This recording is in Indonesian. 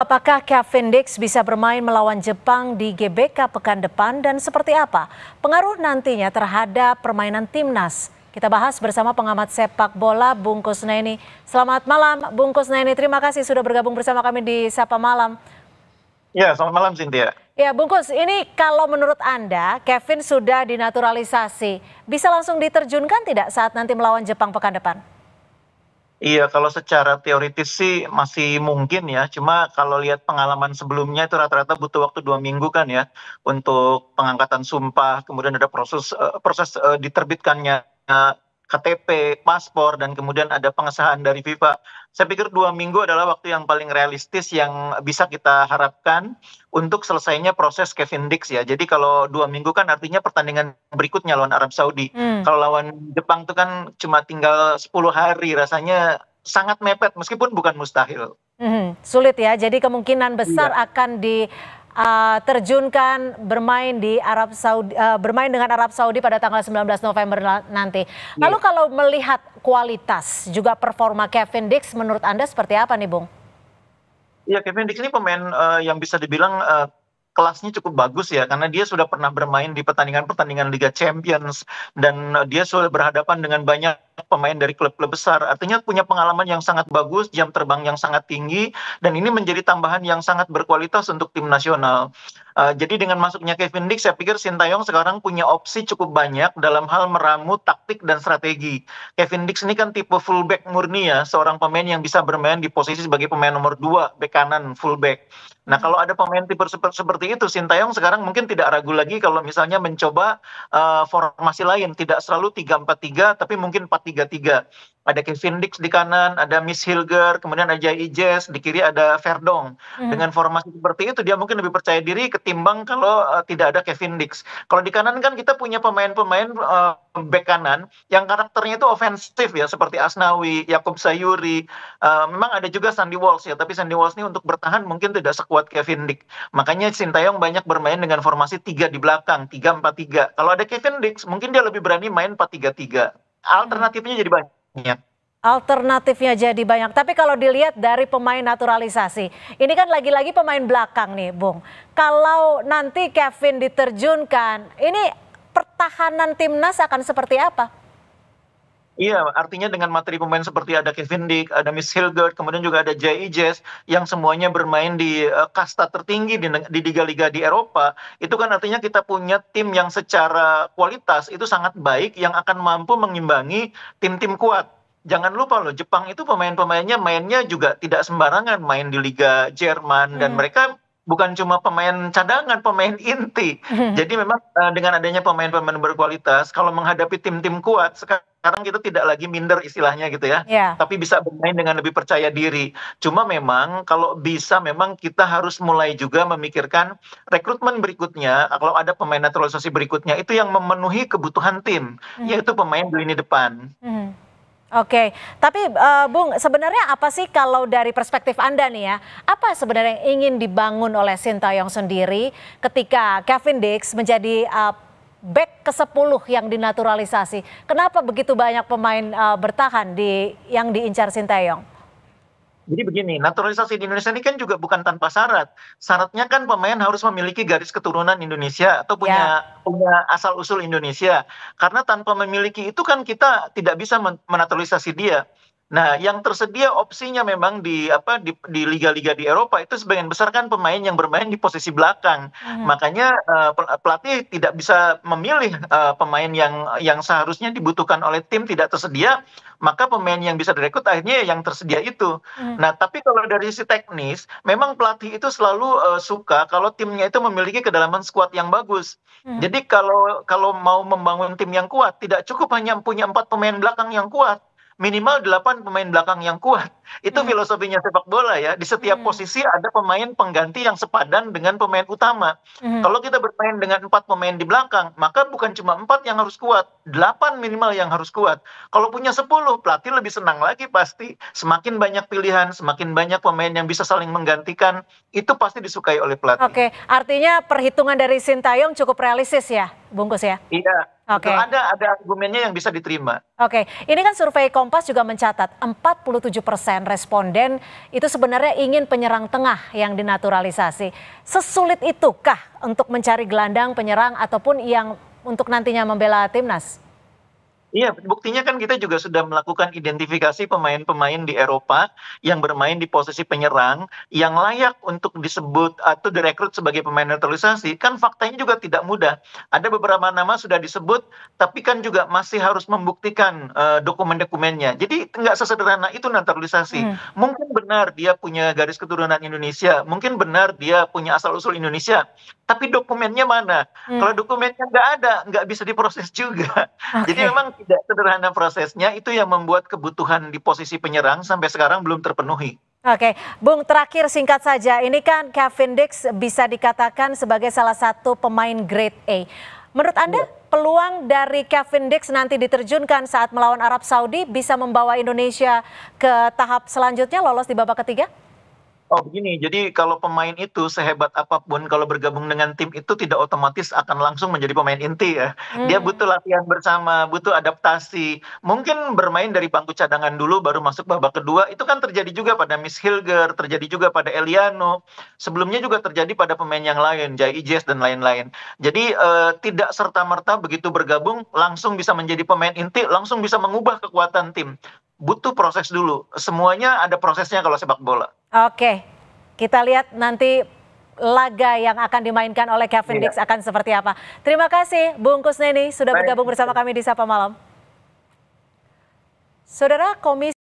apakah Kevin Dix bisa bermain melawan Jepang di GBK pekan depan dan seperti apa pengaruh nantinya terhadap permainan timnas? Kita bahas bersama pengamat sepak bola Bung Kusnaini. Selamat malam Bung Kusnaini, terima kasih sudah bergabung bersama kami di Sapa Malam. Ya, selamat malam Cynthia. Ya Bung Kus, ini kalau menurut Anda Kevin sudah dinaturalisasi, bisa langsung diterjunkan tidak saat nanti melawan Jepang pekan depan? Iya, kalau secara teoritis sih masih mungkin ya. Cuma kalau lihat pengalaman sebelumnya itu rata-rata butuh waktu 2 minggu kan ya untuk pengangkatan sumpah, kemudian ada proses diterbitkannya KTP, paspor, dan kemudian ada pengesahan dari FIFA. Saya pikir 2 minggu adalah waktu yang paling realistis yang bisa kita harapkan untuk selesainya proses Kevin Dix ya. Jadi kalau 2 minggu kan artinya pertandingan berikutnya lawan Arab Saudi. Kalau lawan Jepang itu kan cuma tinggal 10 hari, rasanya sangat mepet meskipun bukan mustahil. Sulit ya, jadi kemungkinan besar Iya. akan diterjunkan bermain di Arab Saudi, bermain dengan Arab Saudi pada tanggal 19 November nanti. Lalu Iya. kalau melihat kualitas juga performa Kevin Dix, menurut Anda seperti apa nih Bung? Iya, Kevin Dix ini pemain yang bisa dibilang kelasnya cukup bagus ya, karena dia sudah pernah bermain di pertandingan-pertandingan Liga Champions dan dia sudah berhadapan dengan banyak pemain dari klub-klub besar. Artinya punya pengalaman yang sangat bagus, jam terbang yang sangat tinggi, dan ini menjadi tambahan yang sangat berkualitas untuk tim nasional. Jadi dengan masuknya Kevin Dix, saya pikir Sintayong sekarang punya opsi cukup banyak dalam hal meramu taktik dan strategi. Kevin Dix ini kan tipe fullback murni ya, seorang pemain yang bisa bermain di posisi sebagai pemain nomor 2, bek kanan, fullback. Nah, kalau ada pemain tipe seperti itu, Sintayong sekarang mungkin tidak ragu lagi kalau misalnya mencoba formasi lain, tidak selalu 3-4-3, tapi mungkin 4-3-3. Ada Kevin Dix di kanan, ada Miss Hilger, kemudian ada Ijes, di kiri ada Verdong. Dengan formasi seperti itu dia mungkin lebih percaya diri ketimbang kalau tidak ada Kevin Dix. Kalau di kanan kan kita punya pemain-pemain bek kanan yang karakternya itu ofensif ya, seperti Asnawi, Yakub Sayuri. Memang ada juga Sandy Walsh ya, tapi Sandy Walsh ini untuk bertahan mungkin tidak sekuat Kevin Dix. Makanya Sintayong banyak bermain dengan formasi 3 di belakang, 3-4-3. Kalau ada Kevin Dix, mungkin dia lebih berani main 4-3-3. Alternatifnya jadi banyak. Alternatifnya jadi banyak, tapi kalau dilihat dari pemain naturalisasi, ini kan lagi-lagi pemain belakang nih Bung. Kalau nanti Kevin diterjunkan, ini pertahanan timnas akan seperti apa? Iya, artinya dengan materi pemain seperti ada Kevin Dix, ada Miss Hilgert, kemudian juga ada Jai Ijes yang semuanya bermain di kasta tertinggi di liga-liga di Eropa, itu kan artinya kita punya tim yang secara kualitas itu sangat baik yang akan mampu mengimbangi tim-tim kuat. Jangan lupa loh, Jepang itu pemain-pemainnya mainnya juga tidak sembarangan main di Liga Jerman dan mereka bukan cuma pemain cadangan, pemain inti. Jadi memang dengan adanya pemain-pemain berkualitas, kalau menghadapi tim-tim kuat, sekarang kita tidak lagi minder istilahnya gitu ya, Ya. tapi bisa bermain dengan lebih percaya diri. Cuma memang kalau bisa memang kita harus mulai juga memikirkan rekrutmen berikutnya, kalau ada pemain naturalisasi berikutnya, itu yang memenuhi kebutuhan tim, yaitu pemain di lini depan. Oke, tapi Bung, sebenarnya apa sih kalau dari perspektif Anda nih ya, apa sebenarnya yang ingin dibangun oleh Sintayong sendiri ketika Kevin Dix menjadi back ke-10 yang dinaturalisasi? Kenapa begitu banyak pemain bertahan yang diincar Sintayong? Jadi begini, naturalisasi di Indonesia ini kan juga bukan tanpa syarat. Syaratnya kan pemain harus memiliki garis keturunan Indonesia atau Ya. punya asal-usul Indonesia. Karena tanpa memiliki itu kan kita tidak bisa menaturalisasi dia. Nah, yang tersedia opsinya memang di liga-liga di Eropa itu sebagian besar kan pemain yang bermain di posisi belakang. Makanya pelatih tidak bisa memilih pemain yang seharusnya dibutuhkan oleh tim tidak tersedia, maka pemain yang bisa direkrut akhirnya yang tersedia itu. Nah, tapi kalau dari sisi teknis, memang pelatih itu selalu suka kalau timnya itu memiliki kedalaman skuad yang bagus. Jadi kalau mau membangun tim yang kuat, tidak cukup hanya punya 4 pemain belakang yang kuat, minimal 8 pemain belakang yang kuat. Itu filosofinya sepak bola ya. Di setiap posisi ada pemain pengganti yang sepadan dengan pemain utama. Kalau kita bermain dengan 4 pemain di belakang, maka bukan cuma 4 yang harus kuat, 8 minimal yang harus kuat. Kalau punya 10, pelatih lebih senang lagi pasti. Semakin banyak pilihan, semakin banyak pemain yang bisa saling menggantikan, itu pasti disukai oleh pelatih. Oke, artinya perhitungan dari Sintayong cukup realistis ya, Bungkus ya? Iya, Oke. Betul, ada argumennya yang bisa diterima. Oke, ini kan survei Kompas juga mencatat 47% responden itu sebenarnya ingin penyerang tengah yang dinaturalisasi. Sesulit itukah untuk mencari gelandang penyerang ataupun yang untuk nantinya membela timnas? Iya, buktinya kan kita juga sudah melakukan identifikasi pemain-pemain di Eropa yang bermain di posisi penyerang yang layak untuk disebut atau direkrut sebagai pemain naturalisasi. Kan faktanya juga tidak mudah. Ada beberapa nama sudah disebut, tapi kan juga masih harus membuktikan dokumen-dokumennya. Jadi nggak sesederhana itu naturalisasi. Hmm. Mungkin benar dia punya garis keturunan Indonesia, mungkin benar dia punya asal-usul Indonesia, tapi dokumennya mana? Kalau dokumennya nggak ada, nggak bisa diproses juga. Jadi Oke. memang tidak sederhana prosesnya, itu yang membuat kebutuhan di posisi penyerang sampai sekarang belum terpenuhi. Oke, Bung, terakhir singkat saja. Ini kan Kevin Dix bisa dikatakan sebagai salah satu pemain grade A. Menurut Anda, peluang dari Kevin Dix nanti diterjunkan saat melawan Arab Saudi bisa membawa Indonesia ke tahap selanjutnya lolos di babak ketiga? Oh begini, jadi kalau pemain itu sehebat apapun kalau bergabung dengan tim itu tidak otomatis akan langsung menjadi pemain inti ya. Dia butuh latihan bersama, butuh adaptasi. Mungkin bermain dari bangku cadangan dulu baru masuk babak kedua. Itu kan terjadi juga pada Miss Hilger, terjadi juga pada Eliano. Sebelumnya juga terjadi pada pemain yang lain, Jai Ijes dan lain-lain. Jadi tidak serta-merta begitu bergabung langsung bisa menjadi pemain inti, langsung bisa mengubah kekuatan tim. Butuh proses dulu. Semuanya ada prosesnya kalau sepak bola. Oke, kita lihat nanti laga yang akan dimainkan oleh Kevin Dix akan seperti apa. Terima kasih Bung Kusneni sudah bergabung bersama kami di Sapa Malam. Saudara, Komisi